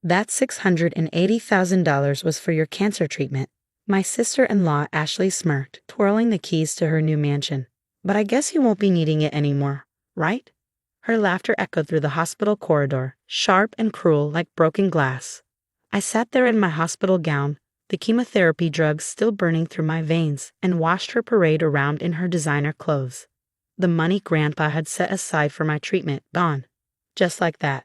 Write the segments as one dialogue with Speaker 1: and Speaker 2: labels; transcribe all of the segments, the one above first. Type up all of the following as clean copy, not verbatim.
Speaker 1: That $680,000 was for your cancer treatment. My sister-in-law Ashley smirked, twirling the keys to her new mansion. But I guess you won't be needing it anymore, right? Her laughter echoed through the hospital corridor, sharp and cruel like broken glass. I sat there in my hospital gown, the chemotherapy drugs still burning through my veins, and watched her parade around in her designer clothes. The money Grandpa had set aside for my treatment gone. Just like that.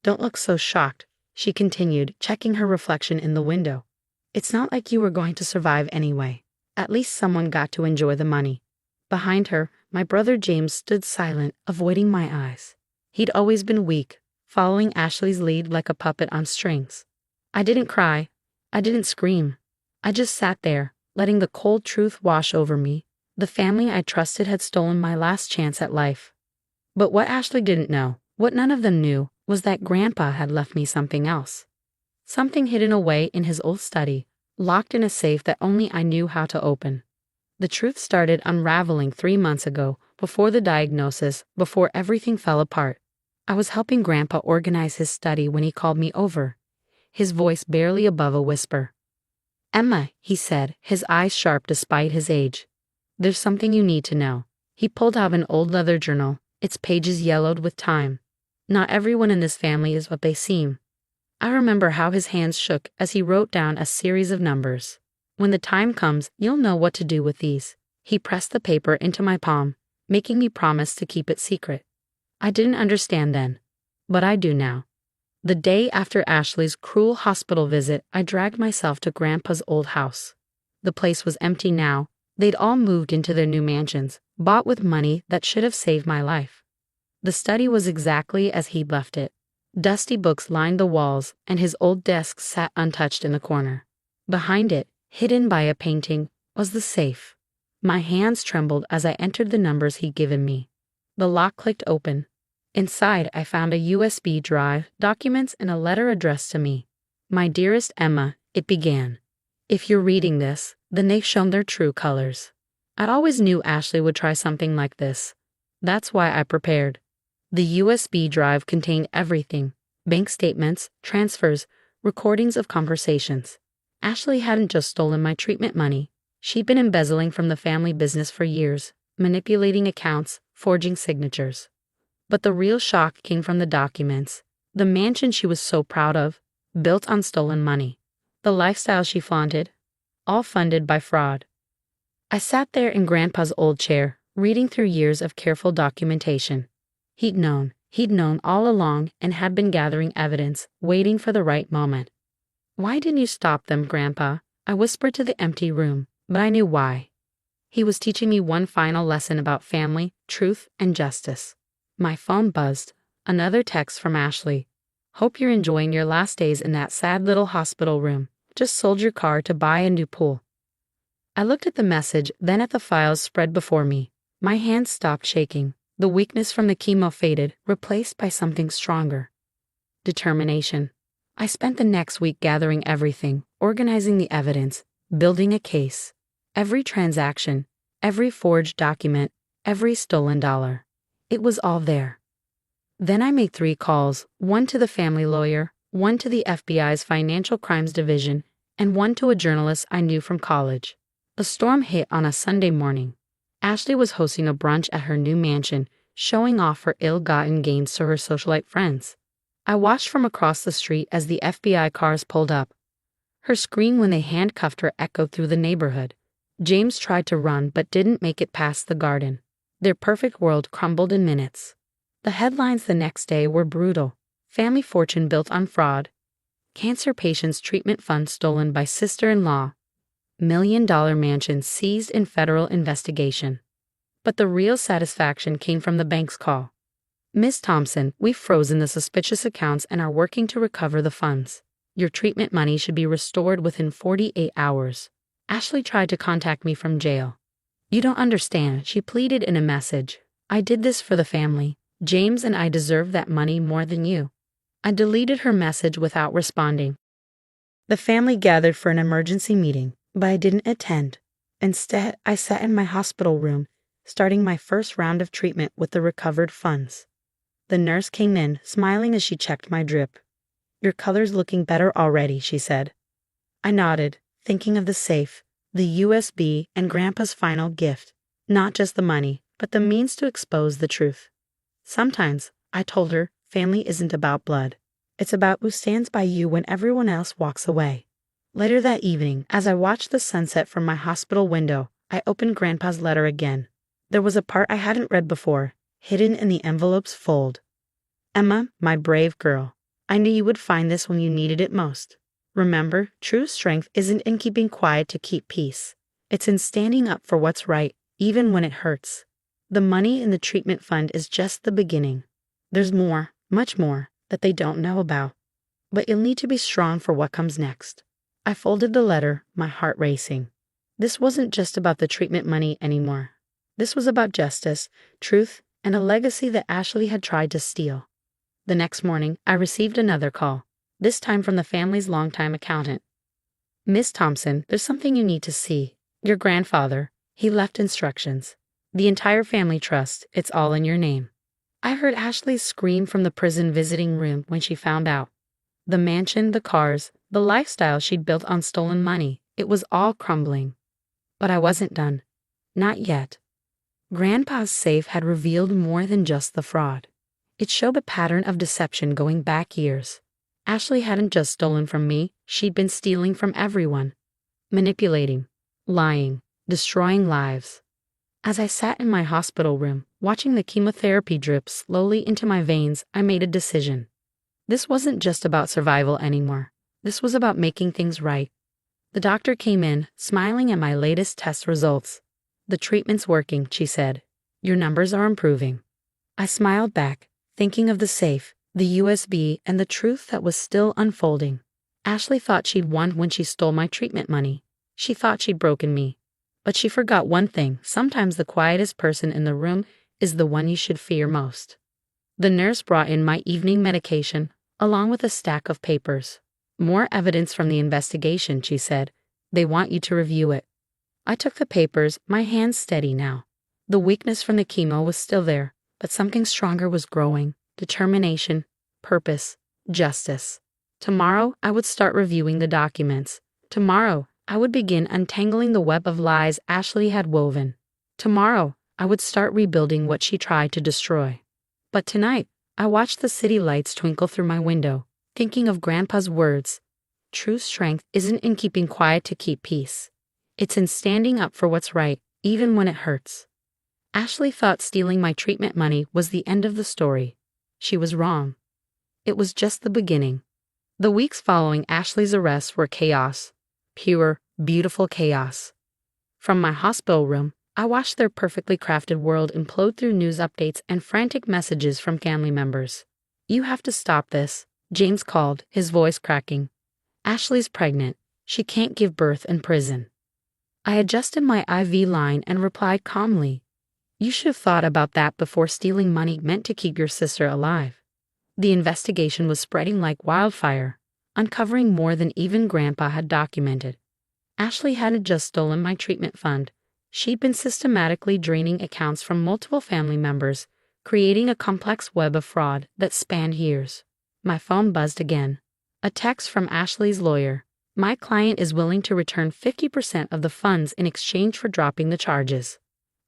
Speaker 1: Don't look so shocked, she continued, checking her reflection in the window. It's not like you were going to survive anyway. At least someone got to enjoy the money. Behind her, my brother James stood silent, avoiding my eyes. He'd always been weak, following Ashley's lead like a puppet on strings. I didn't cry. I didn't scream. I just sat there, letting the cold truth wash over me. The family I trusted had stolen my last chance at life. But what Ashley didn't know, what none of them knew, was that Grandpa had left me something else. Something hidden away in his old study, locked in a safe that only I knew how to open. The truth started unraveling 3 months ago, before the diagnosis, before everything fell apart. I was helping Grandpa organize his study when he called me over, his voice barely above a whisper. "Emma," he said, his eyes sharp despite his age. "There's something you need to know." He pulled out an old leather journal, its pages yellowed with time. Not everyone in this family is what they seem. I remember how his hands shook as he wrote down a series of numbers. "When the time comes, you'll know what to do with these." He pressed the paper into my palm, making me promise to keep it secret. I didn't understand then, but I do now. The day after Ashley's cruel hospital visit, I dragged myself to Grandpa's old house. The place was empty now. They'd all moved into their new mansions, bought with money that should have saved my life. The study was exactly as he'd left it. Dusty books lined the walls, and his old desk sat untouched in the corner. Behind it, hidden by a painting, was the safe. My hands trembled as I entered the numbers he'd given me. The lock clicked open. Inside, I found a USB drive, documents, and a letter addressed to me. "My dearest Emma," it began. "If you're reading this, then they've shown their true colors. I always knew Ashley would try something like this. That's why I prepared." The USB drive contained everything: bank statements, transfers, recordings of conversations. Ashley hadn't just stolen my treatment money. She'd been embezzling from the family business for years, manipulating accounts, forging signatures. But the real shock came from the documents. The mansion she was so proud of, built on stolen money. The lifestyle she flaunted, all funded by fraud. I sat there in Grandpa's old chair, reading through years of careful documentation. He'd known all along and had been gathering evidence, waiting for the right moment. "Why didn't you stop them, Grandpa?" I whispered to the empty room, but I knew why. He was teaching me one final lesson about family, truth, and justice. My phone buzzed. Another text from Ashley. "Hope you're enjoying your last days in that sad little hospital room. Just sold your car to buy a new pool." I looked at the message, then at the files spread before me. My hands stopped shaking. The weakness from the chemo faded, replaced by something stronger. Determination. I spent the next week gathering everything, organizing the evidence, building a case. Every transaction, every forged document, every stolen dollar. It was all there. Then I made 3 calls, one to the family lawyer, one to the FBI's Financial Crimes Division, and one to a journalist I knew from college. A storm hit on a Sunday morning. Ashley was hosting a brunch at her new mansion, showing off her ill-gotten gains to her socialite friends. I watched from across the street as the FBI cars pulled up. Her scream when they handcuffed her echoed through the neighborhood. James tried to run but didn't make it past the garden. Their perfect world crumbled in minutes. The headlines the next day were brutal. Family fortune built on fraud. Cancer patients' treatment funds stolen by sister-in-law. $1 million mansion seized in federal investigation. But the real satisfaction came from the bank's call. "Miss Thompson, we've frozen the suspicious accounts and are working to recover the funds. Your treatment money should be restored within 48 hours. Ashley tried to contact me from jail. "You don't understand," she pleaded in a message. "I did this for the family. James and I deserve that money more than you." I deleted her message without responding. The family gathered for an emergency meeting, but I didn't attend. Instead, I sat in my hospital room, starting my first round of treatment with the recovered funds. The nurse came in, smiling as she checked my drip. Your color's looking better already, she said. I nodded, thinking of the safe, the USB, and Grandpa's final gift. Not just the money, but the means to expose the truth. Sometimes, I told her, family isn't about blood. It's about who stands by you when everyone else walks away. Later that evening, as I watched the sunset from my hospital window, I opened Grandpa's letter again. There was a part I hadn't read before, hidden in the envelope's fold. Emma, my brave girl, I knew you would find this when you needed it most. Remember, true strength isn't in keeping quiet to keep peace. It's in standing up for what's right, even when it hurts. The money in the treatment fund is just the beginning. There's more, much more, that they don't know about. But you'll need to be strong for what comes next. I folded the letter, my heart racing. This wasn't just about the treatment money anymore. This was about justice, truth, and a legacy that Ashley had tried to steal. The next morning, I received another call, this time from the family's longtime accountant. Miss Thompson, there's something you need to see. Your grandfather, he left instructions. The entire family trust, it's all in your name. I heard Ashley scream from the prison visiting room when she found out. The mansion, the cars, the lifestyle she'd built on stolen money, it was all crumbling. But I wasn't done. Not yet. Grandpa's safe had revealed more than just the fraud. It showed a pattern of deception going back years. Ashley hadn't just stolen from me, she'd been stealing from everyone. Manipulating, lying, destroying lives. As I sat in my hospital room, watching the chemotherapy drip slowly into my veins, I made a decision. This wasn't just about survival anymore. This was about making things right. The doctor came in, smiling at my latest test results. The treatment's working, she said. Your numbers are improving. I smiled back, thinking of the safe, the USB, and the truth that was still unfolding. Ashley thought she'd won when she stole my treatment money. She thought she'd broken me. But she forgot one thing. Sometimes the quietest person in the room is the one you should fear most. The nurse brought in my evening medication, along with a stack of papers. More evidence from the investigation, she said. They want you to review it. I took the papers, my hands steady now. The weakness from the chemo was still there, but something stronger was growing. Determination, purpose, justice. Tomorrow, I would start reviewing the documents. Tomorrow, I would begin untangling the web of lies Ashley had woven. Tomorrow, I would start rebuilding what she tried to destroy. But tonight, I watched the city lights twinkle through my window, thinking of Grandpa's words. True strength isn't in keeping quiet to keep peace. It's in standing up for what's right, even when it hurts. Ashley thought stealing my treatment money was the end of the story. She was wrong. It was just the beginning. The weeks following Ashley's arrest were chaos. Pure, beautiful chaos. From my hospital room, I watched their perfectly crafted world implode through news updates and frantic messages from family members. You have to stop this, James called, his voice cracking. Ashley's pregnant. She can't give birth in prison. I adjusted my IV line and replied calmly. You should have thought about that before stealing money meant to keep your sister alive. The investigation was spreading like wildfire, uncovering more than even Grandpa had documented. Ashley hadn't just stolen my treatment fund. She'd been systematically draining accounts from multiple family members, creating a complex web of fraud that spanned years. My phone buzzed again. A text from Ashley's lawyer. My client is willing to return 50% of the funds in exchange for dropping the charges.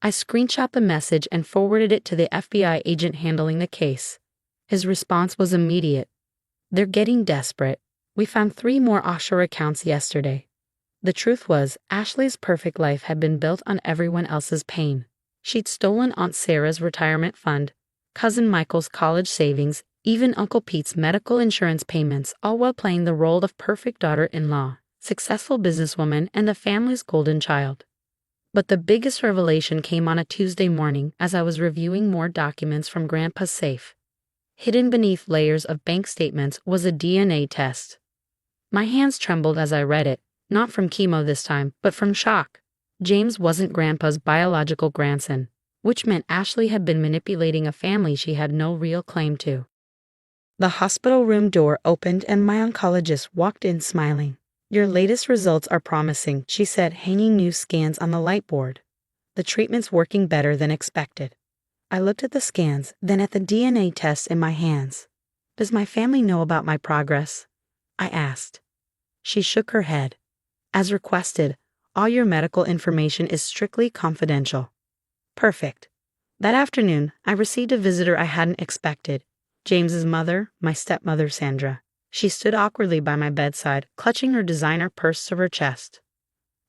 Speaker 1: I screenshot the message and forwarded it to the FBI agent handling the case. His response was immediate. They're getting desperate. We found 3 more offshore accounts yesterday. The truth was, Ashley's perfect life had been built on everyone else's pain. She'd stolen Aunt Sarah's retirement fund, Cousin Michael's college savings, even Uncle Pete's medical insurance payments, all while playing the role of perfect daughter-in-law, successful businesswoman, and the family's golden child. But the biggest revelation came on a Tuesday morning as I was reviewing more documents from Grandpa's safe. Hidden beneath layers of bank statements was a DNA test. My hands trembled as I read it, not from chemo this time, but from shock. James wasn't Grandpa's biological grandson, which meant Ashley had been manipulating a family she had no real claim to. The hospital room door opened and my oncologist walked in smiling. Your latest results are promising, she said, hanging new scans on the light board. The treatment's working better than expected. I looked at the scans, then at the DNA test in my hands. Does my family know about my progress? I asked. She shook her head. As requested, all your medical information is strictly confidential. Perfect. That afternoon, I received a visitor I hadn't expected. James's mother, my stepmother Sandra. She stood awkwardly by my bedside, clutching her designer purse to her chest.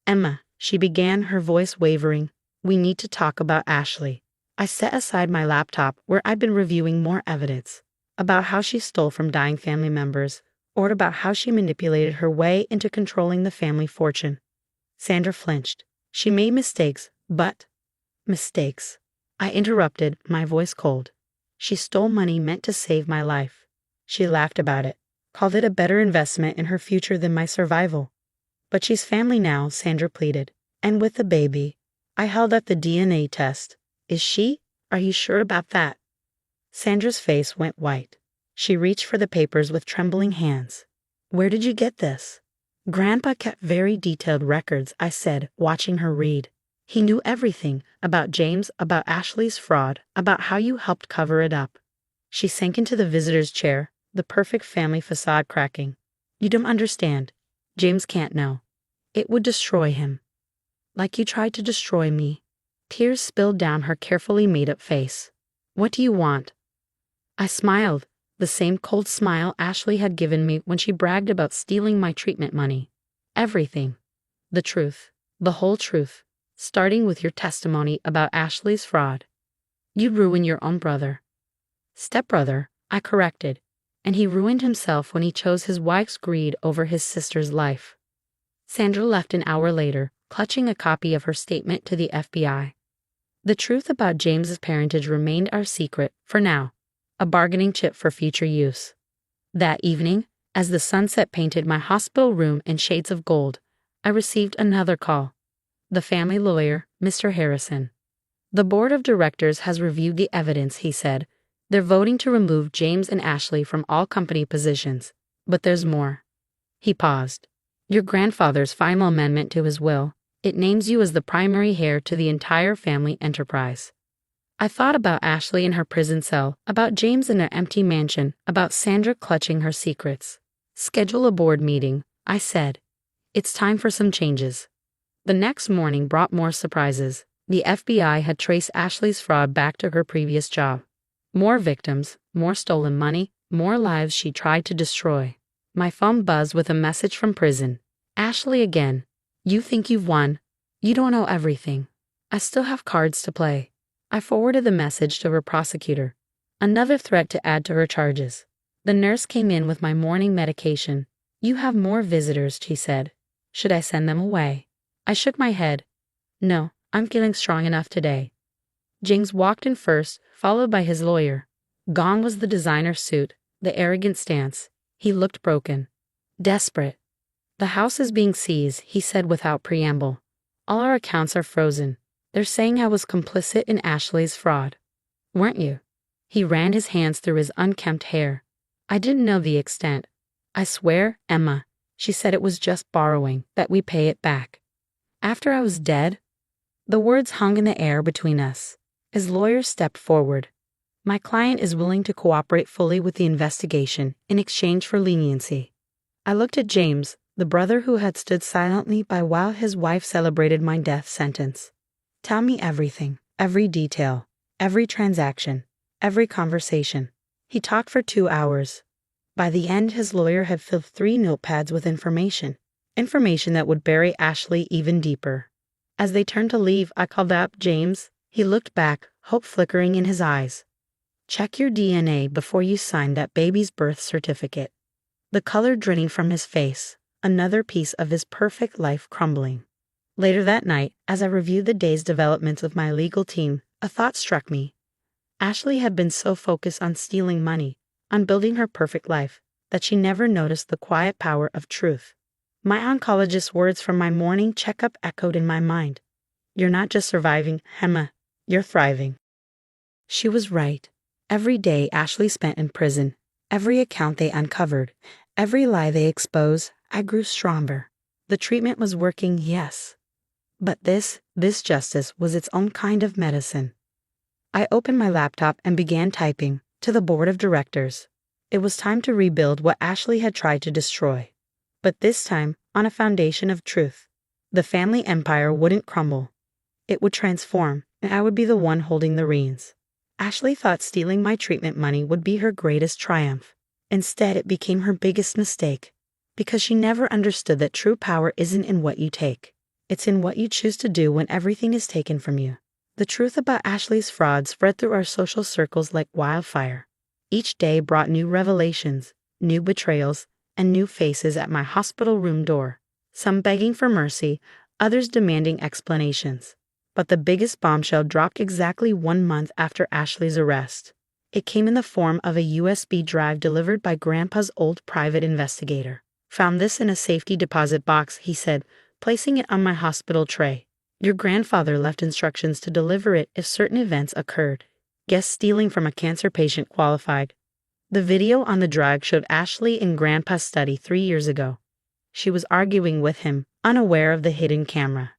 Speaker 1: Emma, she began, her voice wavering, we need to talk about Ashley. I set aside my laptop where I'd been reviewing more evidence about how she stole from dying family members, or about how she manipulated her way into controlling the family fortune. Sandra flinched. She made mistakes, but... Mistakes. I interrupted, my voice cold. She stole money meant to save my life. She laughed about it, called it a better investment in her future than my survival. But she's family now, Sandra pleaded. And with the baby. I held up the DNA test. Is she? Are you sure about that? Sandra's face went white. She reached for the papers with trembling hands. Where did you get this? Grandpa kept very detailed records, I said, watching her read. He knew everything about James, about Ashley's fraud, about how you helped cover it up. She sank into the visitor's chair, the perfect family facade cracking. You don't understand. James can't know. It would destroy him. Like you tried to destroy me. Tears spilled down her carefully made-up face. What do you want? I smiled, the same cold smile Ashley had given me when she bragged about stealing my treatment money. Everything. The truth. The whole truth. Starting with your testimony about Ashley's fraud. You ruined your own brother. Stepbrother, I corrected, and he ruined himself when he chose his wife's greed over his sister's life. Sandra left an hour later, clutching a copy of her statement to the FBI. The truth about James's parentage remained our secret, for now, a bargaining chip for future use. That evening, as the sunset painted my hospital room in shades of gold, I received another call. The family lawyer, Mr. Harrison. The board of directors has reviewed the evidence, he said. They're voting to remove James and Ashley from all company positions. But there's more. He paused. Your grandfather's final amendment to his will. It names you as the primary heir to the entire family enterprise. I thought about Ashley in her prison cell, about James in their empty mansion, about Sandra clutching her secrets. Schedule a board meeting, I said. It's time for some changes. The next morning brought more surprises. The FBI had traced Ashley's fraud back to her previous job. More victims, more stolen money, more lives she tried to destroy. My phone buzzed with a message from prison. Ashley again. You think you've won. You don't know everything. I still have cards to play. I forwarded the message to her prosecutor. Another threat to add to her charges. The nurse came in with my morning medication. You have more visitors, she said. Should I send them away? I shook my head. No, I'm feeling strong enough today. James walked in first, followed by his lawyer. Gone was the designer suit, the arrogant stance. He looked broken. Desperate. The house is being seized, he said without preamble. All our accounts are frozen. They're saying I was complicit in Ashley's fraud. Weren't you? He ran his hands through his unkempt hair. I didn't know the extent. I swear, Emma, she said it was just borrowing, that we pay it back. After I was dead? The words hung in the air between us. His lawyer stepped forward. My client is willing to cooperate fully with the investigation in exchange for leniency. I looked at James, the brother who had stood silently by while his wife celebrated my death sentence. Tell me everything, every detail, every transaction, every conversation. He talked for 2 hours. By the end, his lawyer had filled 3 notepads with information that would bury Ashley even deeper. As they turned to leave, I called out James. He looked back, hope flickering in his eyes. Check your DNA before you sign that baby's birth certificate. The color draining from his face, another piece of his perfect life crumbling. Later that night, as I reviewed the day's developments with my legal team, a thought struck me. Ashley had been so focused on stealing money, on building her perfect life, that she never noticed the quiet power of truth. My oncologist's words from my morning checkup echoed in my mind. You're not just surviving, Emma, you're thriving. She was right. Every day Ashley spent in prison, every account they uncovered, every lie they exposed, I grew stronger. The treatment was working, yes. But this justice was its own kind of medicine. I opened my laptop and began typing, to the board of directors. It was time to rebuild what Ashley had tried to destroy. But this time, on a foundation of truth. The family empire wouldn't crumble. It would transform, and I would be the one holding the reins. Ashley thought stealing my treatment money would be her greatest triumph. Instead, it became her biggest mistake. Because she never understood that true power isn't in what you take. It's in what you choose to do when everything is taken from you. The truth about Ashley's fraud spread through our social circles like wildfire. Each day brought new revelations, new betrayals, and new faces at my hospital room door. Some begging for mercy, others demanding explanations. But the biggest bombshell dropped exactly 1 month after Ashley's arrest. It came in the form of a USB drive delivered by Grandpa's old private investigator. "Found this in a safety deposit box," he said, placing it on my hospital tray. "Your grandfather left instructions to deliver it if certain events occurred. Guess stealing from a cancer patient qualified." The video on the drive showed Ashley in Grandpa's study 3 years ago. She was arguing with him, unaware of the hidden camera.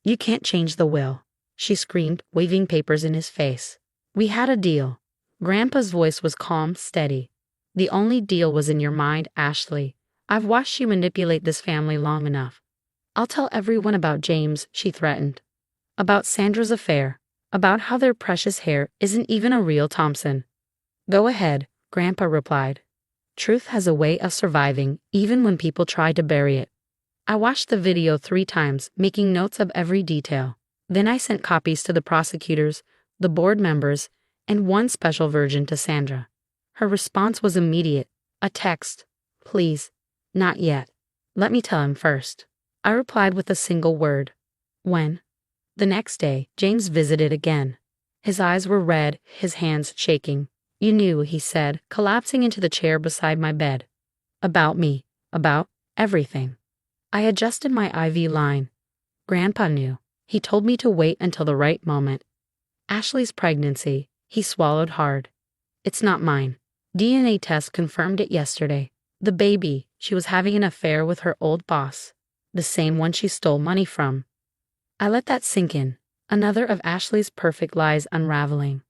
Speaker 1: "You can't change the will," she screamed, waving papers in his face. "We had a deal." Grandpa's voice was calm, steady. "The only deal was in your mind, Ashley. I've watched you manipulate this family long enough. I'll tell everyone about James," she threatened. "About Sandra's affair. About how their precious hair isn't even a real Thompson." "Go ahead," Grandpa replied. "Truth has a way of surviving, even when people try to bury it." I watched the video 3 times, making notes of every detail. Then I sent copies to the prosecutors, the board members, and one special version to Sandra. Her response was immediate. A text. "Please, not yet. Let me tell him first." I replied with a single word. "When?" The next day, James visited again. His eyes were red, his hands shaking. "You knew," he said, collapsing into the chair beside my bed. "About me. About everything." I adjusted my IV line. "Grandpa knew. He told me to wait until the right moment." "Ashley's pregnancy." He swallowed hard. "It's not mine. DNA test confirmed it yesterday. The baby, she was having an affair with her old boss. The same one she stole money from." I let that sink in. Another of Ashley's perfect lies unraveling.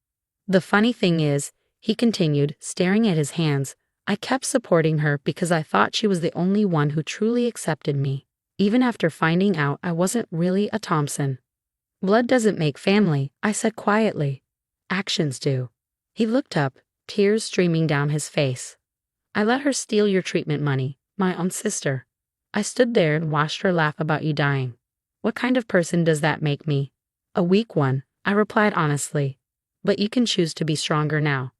Speaker 1: "The funny thing is," he continued, staring at his hands, "I kept supporting her because I thought she was the only one who truly accepted me, even after finding out I wasn't really a Thompson." "Blood doesn't make family," I said quietly. "Actions do." He looked up, tears streaming down his face. "I let her steal your treatment money, my own sister. I stood there and watched her laugh about you dying. What kind of person does that make me?" "A weak one," I replied honestly. "But you can choose to be stronger now."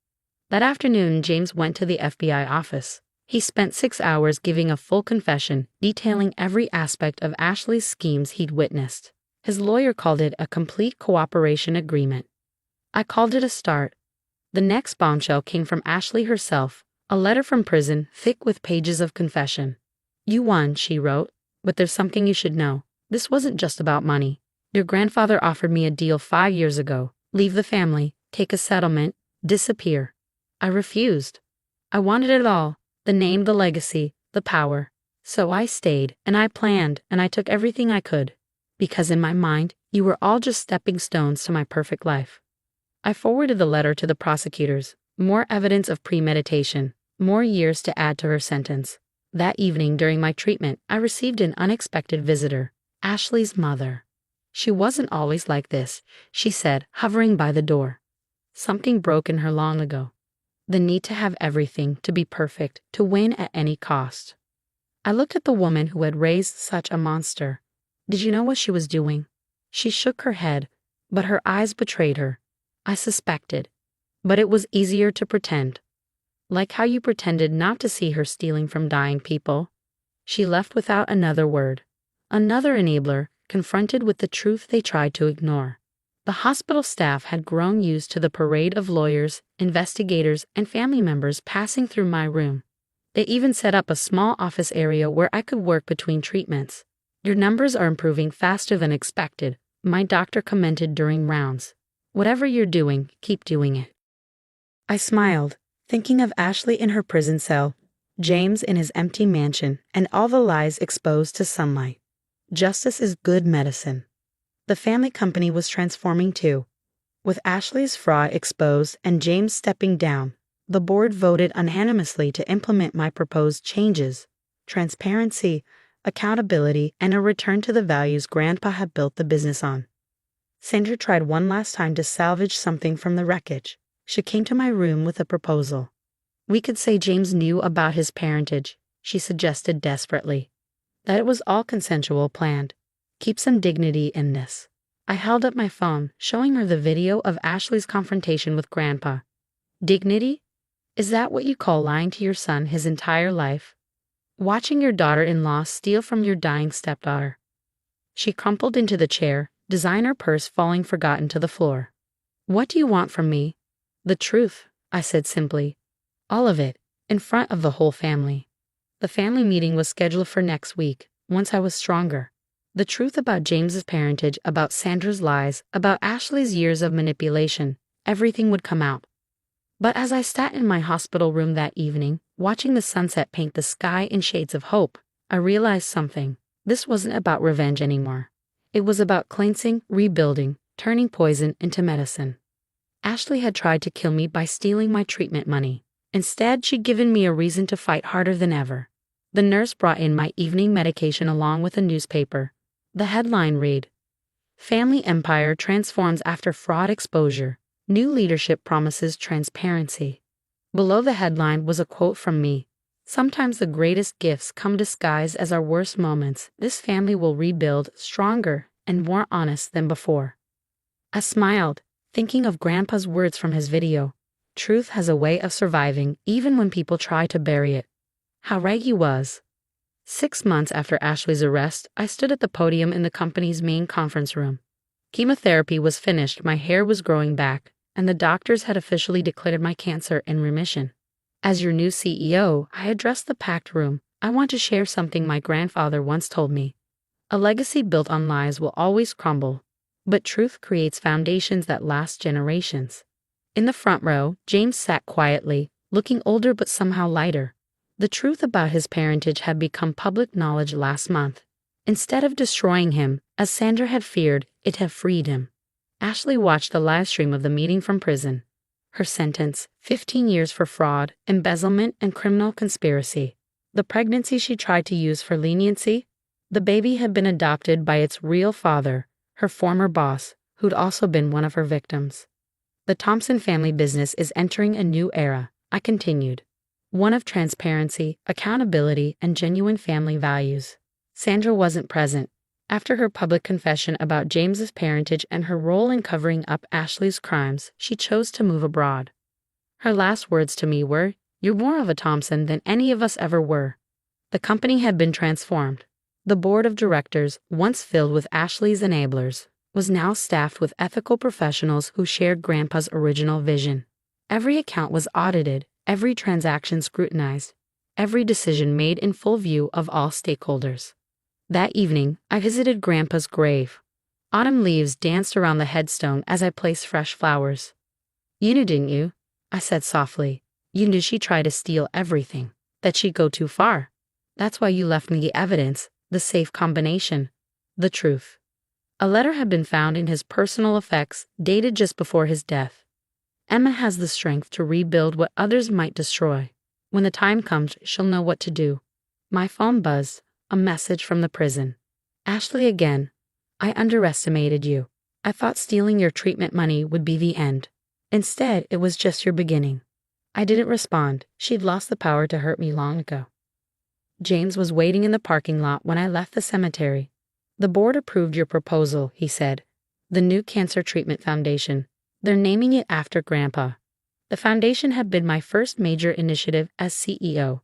Speaker 1: That afternoon, James went to the FBI office. He spent 6 hours giving a full confession, detailing every aspect of Ashley's schemes he'd witnessed. His lawyer called it a complete cooperation agreement. I called it a start. The next bombshell came from Ashley herself, a letter from prison thick with pages of confession. "You won," she wrote, "but there's something you should know. This wasn't just about money. Your grandfather offered me a deal 5 years ago. Leave the family, take a settlement, disappear. I refused. I wanted it all, the name, the legacy, the power. So I stayed, and I planned, and I took everything I could. Because in my mind, you were all just stepping stones to my perfect life." I forwarded the letter to the prosecutors. More evidence of premeditation, more years to add to her sentence. That evening during my treatment, I received an unexpected visitor, Ashley's mother. "She wasn't always like this," she said, hovering by the door. "Something broke in her long ago. The need to have everything, to be perfect, to win at any cost." I looked at the woman who had raised such a monster. Did you know what she was doing? She shook her head, but her eyes betrayed her. I suspected. But it was easier to pretend. Like how you pretended not to see her stealing from dying people. She left without another word. Another enabler, confronted with the truth they tried to ignore. The hospital staff had grown used to the parade of lawyers, investigators, and family members passing through my room. They even set up a small office area where I could work between treatments. "Your numbers are improving faster than expected," my doctor commented during rounds. "Whatever you're doing, keep doing it." I smiled, thinking of Ashley in her prison cell, James in his empty mansion, and all the lies exposed to sunlight. Justice is good medicine. The family company was transforming too. With Ashley's fraud exposed and James stepping down, The board voted unanimously to implement my proposed changes: transparency, accountability, and a return to the values Grandpa had built the business on. Sandra tried one last time to salvage something from the wreckage. She came to my room with a proposal. "We could say James knew about his parentage," she suggested desperately. "That it was all consensual, planned. Keep some dignity in this." I held up my phone, showing her the video of Ashley's confrontation with Grandpa. "Dignity? Is that what you call lying to your son his entire life? Watching your daughter-in-law steal from your dying stepdaughter?" She crumpled into the chair, designer purse falling forgotten to the floor. "What do you want from me?" "The truth," I said simply. "All of it, in front of the whole family." The family meeting was scheduled for next week, once I was stronger. The truth about James's parentage, about Sandra's lies, about Ashley's years of manipulation, everything would come out. But as I sat in my hospital room that evening, watching the sunset paint the sky in shades of hope, I realized something. This wasn't about revenge anymore. It was about cleansing, rebuilding, turning poison into medicine. Ashley had tried to kill me by stealing my treatment money. Instead, she'd given me a reason to fight harder than ever. The nurse brought in my evening medication along with a newspaper. The headline read, "Family Empire Transforms After Fraud Exposure. New Leadership Promises Transparency." Below the headline was a quote from me. "Sometimes the greatest gifts come disguised as our worst moments. This family will rebuild stronger and more honest than before." I smiled, thinking of Grandpa's words from his video. Truth has a way of surviving even when people try to bury it. How right he was. 6 months after Ashley's arrest, I stood at the podium in the company's main conference room. Chemotherapy was finished, my hair was growing back, and the doctors had officially declared my cancer in remission. As your new CEO, I addressed the packed room. "I want to share something my grandfather once told me. A legacy built on lies will always crumble, but truth creates foundations that last generations." In the front row, James sat quietly, looking older but somehow lighter. The truth about his parentage had become public knowledge last month. Instead of destroying him, as Sandra had feared, it had freed him. Ashley watched the live stream of the meeting from prison. Her sentence: 15 years for fraud, embezzlement, and criminal conspiracy. The pregnancy she tried to use for leniency? The baby had been adopted by its real father, her former boss, who'd also been one of her victims. "The Thompson family business is entering a new era," I continued. "One of transparency, accountability, and genuine family values." Sandra wasn't present. After her public confession about James's parentage and her role in covering up Ashley's crimes, she chose to move abroad. Her last words to me were, "You're more of a Thompson than any of us ever were." The company had been transformed. The board of directors, once filled with Ashley's enablers, was now staffed with ethical professionals who shared Grandpa's original vision. Every account was audited, every transaction scrutinized, every decision made in full view of all stakeholders. That evening, I visited Grandpa's grave. Autumn leaves danced around the headstone as I placed fresh flowers. "You knew, didn't you?" I said softly. "You knew she'd try to steal everything, that she'd go too far. That's why you left me the evidence, the safe combination, the truth." A letter had been found in his personal effects, dated just before his death. "Emma has the strength to rebuild what others might destroy. When the time comes, she'll know what to do." My phone buzzed, a message from the prison. "Ashley again. I underestimated you. I thought stealing your treatment money would be the end. Instead, it was just your beginning." I didn't respond. She'd lost the power to hurt me long ago. James was waiting in the parking lot when I left the cemetery. "The board approved your proposal," he said. "The new Cancer Treatment Foundation. They're naming it after Grandpa." The foundation had been my first major initiative as CEO.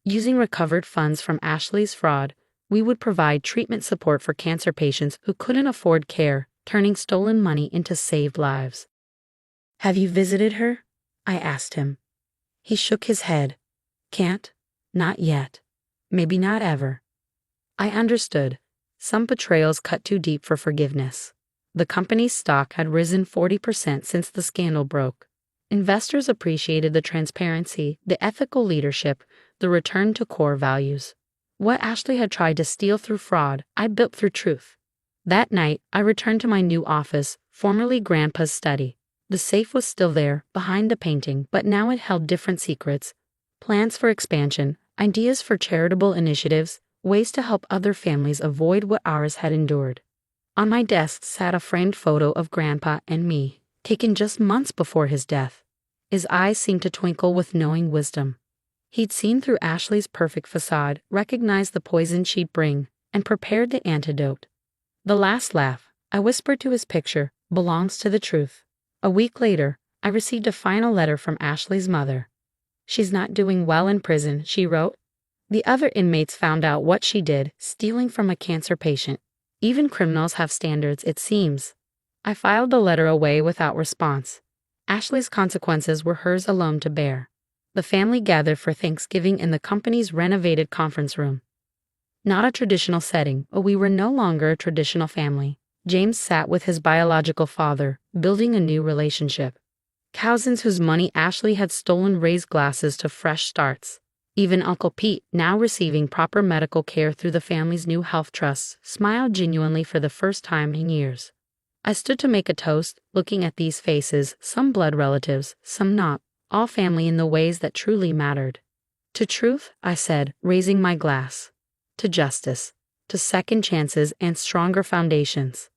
Speaker 1: Using recovered funds from Ashley's fraud, we would provide treatment support for cancer patients who couldn't afford care, turning stolen money into saved lives. "Have you visited her?" I asked him. He shook his head. "Can't. Not yet. Maybe not ever." I understood. Some betrayals cut too deep for forgiveness. The company's stock had risen 40% since the scandal broke. Investors appreciated the transparency, the ethical leadership, the return to core values. What Ashley had tried to steal through fraud, I built through truth. That night, I returned to my new office, formerly Grandpa's study. The safe was still there, behind the painting, but now it held different secrets. Plans for expansion, ideas for charitable initiatives, ways to help other families avoid what ours had endured. On my desk sat a framed photo of Grandpa and me, taken just months before his death. His eyes seemed to twinkle with knowing wisdom. He'd seen through Ashley's perfect facade, recognized the poison she'd bring, and prepared the antidote. The last laugh, I whispered to his picture, belongs to the truth. A week later, I received a final letter from Ashley's mother. She's not doing well in prison, she wrote. The other inmates found out what she did, stealing from a cancer patient. Even criminals have standards, it seems. I filed the letter away without response. Ashley's consequences were hers alone to bear. The family gathered for Thanksgiving in the company's renovated conference room. Not a traditional setting, but we were no longer a traditional family. James sat with his biological father, building a new relationship. Cousins whose money Ashley had stolen raised glasses to fresh starts. Even Uncle Pete, now receiving proper medical care through the family's new health trusts, smiled genuinely for the first time in years. I stood to make a toast, looking at these faces, some blood relatives, some not, all family in the ways that truly mattered. To truth, I said, raising my glass. To justice. To second chances and stronger foundations.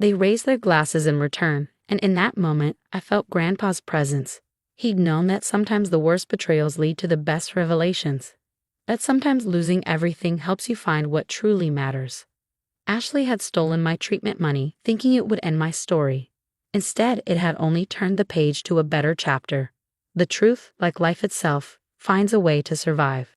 Speaker 1: They raised their glasses in return, and in that moment, I felt Grandpa's presence. He'd known that sometimes the worst betrayals lead to the best revelations. That sometimes losing everything helps you find what truly matters. Ashley had stolen my treatment money, thinking it would end my story. Instead, it had only turned the page to a better chapter. The truth, like life itself, finds a way to survive.